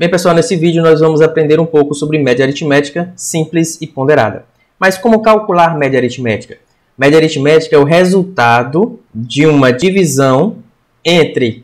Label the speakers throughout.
Speaker 1: Bem, pessoal, nesse vídeo nós vamos aprender um pouco sobre média aritmética simples e ponderada. Mas como calcular média aritmética? Média aritmética é o resultado de uma divisão entre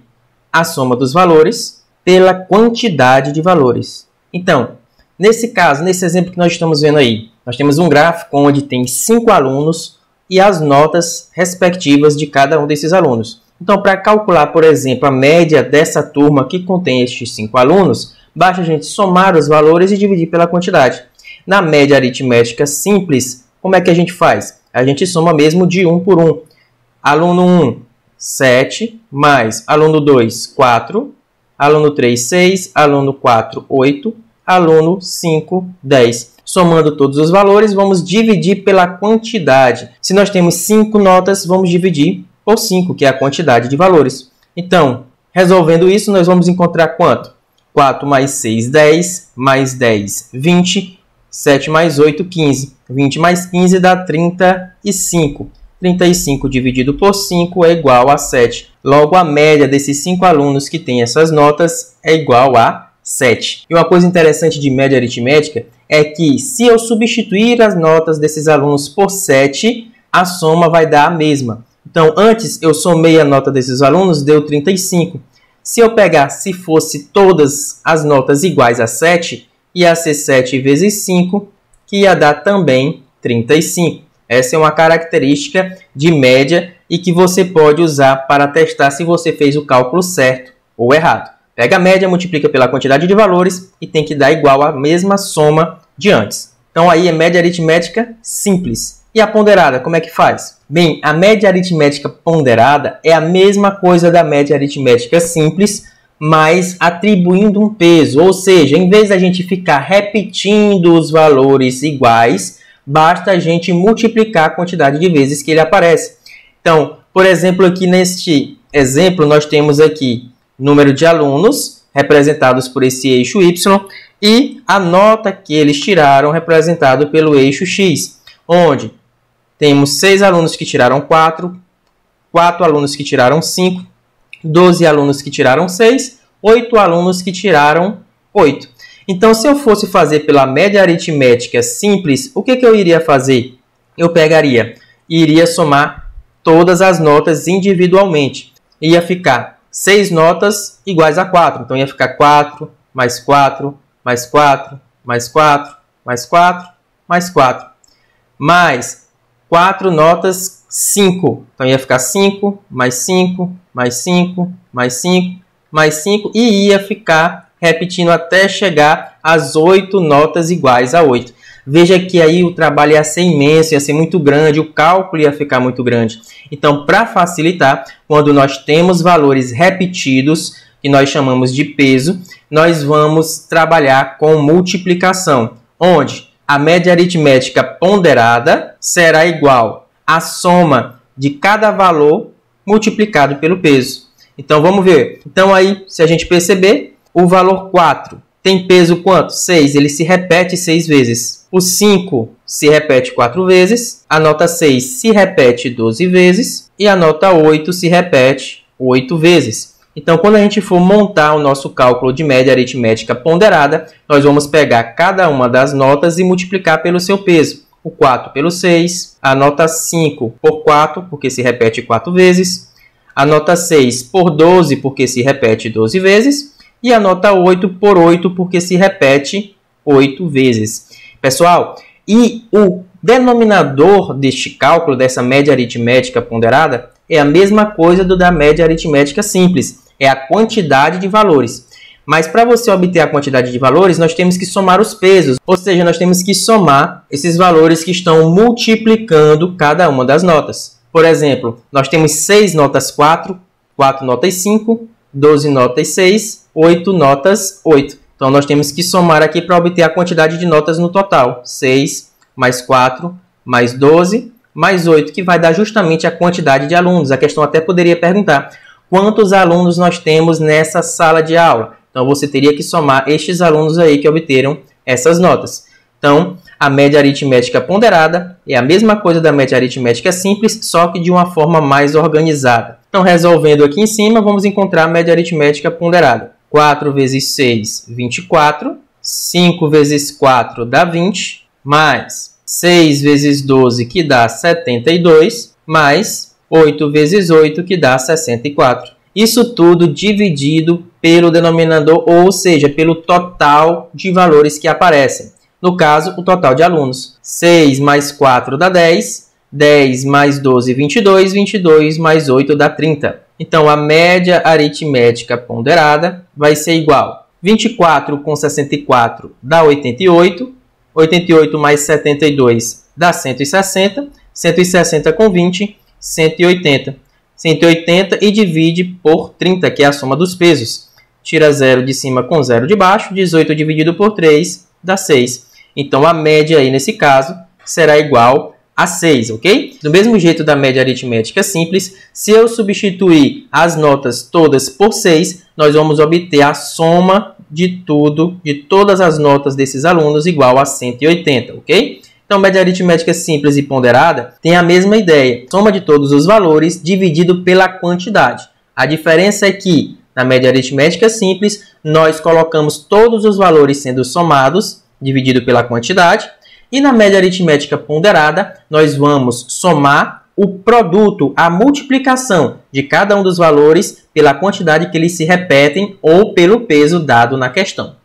Speaker 1: a soma dos valores pela quantidade de valores. Então, nesse caso, nesse exemplo que nós estamos vendo aí, nós temos um gráfico onde tem 5 alunos e as notas respectivas de cada um desses alunos. Então, para calcular, por exemplo, a média dessa turma que contém estes 5 alunos, basta a gente somar os valores e dividir pela quantidade. Na média aritmética simples, como é que a gente faz? A gente soma mesmo de 1 por 1. Aluno 1, 7, mais aluno 2, 4, aluno 3, 6, aluno 4, 8, aluno 5, 10. Somando todos os valores, vamos dividir pela quantidade. Se nós temos 5 notas, vamos dividir por 5, que é a quantidade de valores. Então, resolvendo isso, nós vamos encontrar quanto? 4 mais 6, 10, mais 10, 20, 7 mais 8, 15. 20 mais 15 dá 35. 35 dividido por 5 é igual a 7. Logo, a média desses 5 alunos que têm essas notas é igual a 7. E uma coisa interessante de média aritmética é que, se eu substituir as notas desses alunos por 7, a soma vai dar a mesma. Então, antes eu somei a nota desses alunos, deu 35. Se eu pegar, se fosse todas as notas iguais a 7, ia ser 7 vezes 5, que ia dar também 35. Essa é uma característica de média e que você pode usar para testar se você fez o cálculo certo ou errado. Pega a média, multiplica pela quantidade de valores e tem que dar igual à mesma soma de antes. Então, aí é média aritmética simples. E a ponderada, como é que faz? Bem, a média aritmética ponderada é a mesma coisa da média aritmética simples, mas atribuindo um peso. Ou seja, em vez da gente ficar repetindo os valores iguais, basta a gente multiplicar a quantidade de vezes que ele aparece. Então, por exemplo, aqui neste exemplo, nós temos aqui número de alunos representados por esse eixo Y e a nota que eles tiraram representado pelo eixo X, onde temos 6 alunos que tiraram 4, 4 alunos que tiraram 5, 12 alunos que tiraram 6, 8 alunos que tiraram 8. Então, se eu fosse fazer pela média aritmética simples, o que eu iria fazer? Eu pegaria e iria somar todas as notas individualmente. Ia ficar 6 notas iguais a 4. Então, ia ficar 4, mais 4, mais 4, mais 4, mais 4, mais 4. Mais 4 notas, 5. Então, ia ficar 5, mais 5, mais 5, mais 5, mais 5. E ia ficar repetindo até chegar às 8 notas iguais a 8. Veja que aí o trabalho ia ser imenso, ia ser muito grande, o cálculo ia ficar muito grande. Então, para facilitar, quando nós temos valores repetidos, que nós chamamos de peso, nós vamos trabalhar com multiplicação, onde a média aritmética ponderada será igual à soma de cada valor multiplicado pelo peso. Então, vamos ver. Então, aí, se a gente perceber, o valor 4 tem peso quanto? 6. Ele se repete 6 vezes. O 5 se repete 4 vezes. A nota 6 se repete 12 vezes. E a nota 8 se repete 8 vezes. Então, quando a gente for montar o nosso cálculo de média aritmética ponderada, nós vamos pegar cada uma das notas e multiplicar pelo seu peso. O 4 pelo 6. A nota 5 por 4, porque se repete 4 vezes. A nota 6 por 12, porque se repete 12 vezes. E a nota 8 por 8, porque se repete 8 vezes. Pessoal, e o denominador deste cálculo, dessa média aritmética ponderada, é a mesma coisa do da média aritmética simples. É a quantidade de valores. Mas para você obter a quantidade de valores, nós temos que somar os pesos. Ou seja, nós temos que somar esses valores que estão multiplicando cada uma das notas. Por exemplo, nós temos 6 notas 4, 4 notas 5, 12 notas 6, 8 notas 8. Então, nós temos que somar aqui para obter a quantidade de notas no total. 6 mais 4 mais 12 mais 8, que vai dar justamente a quantidade de alunos. A questão até poderia perguntar: quantos alunos nós temos nessa sala de aula? Então, você teria que somar estes alunos aí que obteram essas notas. Então, a média aritmética ponderada é a mesma coisa da média aritmética simples, só que de uma forma mais organizada. Então, resolvendo aqui em cima, vamos encontrar a média aritmética ponderada. 4 vezes 6, 24. 5 vezes 4 dá 20. Mais 6 vezes 12, que dá 72. Mais 8 vezes 8, que dá 64. Isso tudo dividido pelo denominador, ou seja, pelo total de valores que aparecem. No caso, o total de alunos. 6 mais 4 dá 10. 10 mais 12, 22. 22 mais 8 dá 30. Então, a média aritmética ponderada vai ser igual. 24 com 64 dá 88. 88 mais 72 dá 160. 160 com 20, 180. 180 e divide por 30, que é a soma dos pesos. Tira 0 de cima com 0 de baixo. 18 dividido por 3 dá 6. Então, a média aí, nesse caso, será igual a 6, ok? Do mesmo jeito da média aritmética simples, se eu substituir as notas todas por 6, nós vamos obter a soma de tudo, de todas as notas desses alunos, igual a 180, ok? Então, média aritmética simples e ponderada tem a mesma ideia. Soma de todos os valores dividido pela quantidade. A diferença é que, na média aritmética simples, nós colocamos todos os valores sendo somados, dividido pela quantidade. E na média aritmética ponderada, nós vamos somar o produto, a multiplicação de cada um dos valores pela quantidade que eles se repetem ou pelo peso dado na questão.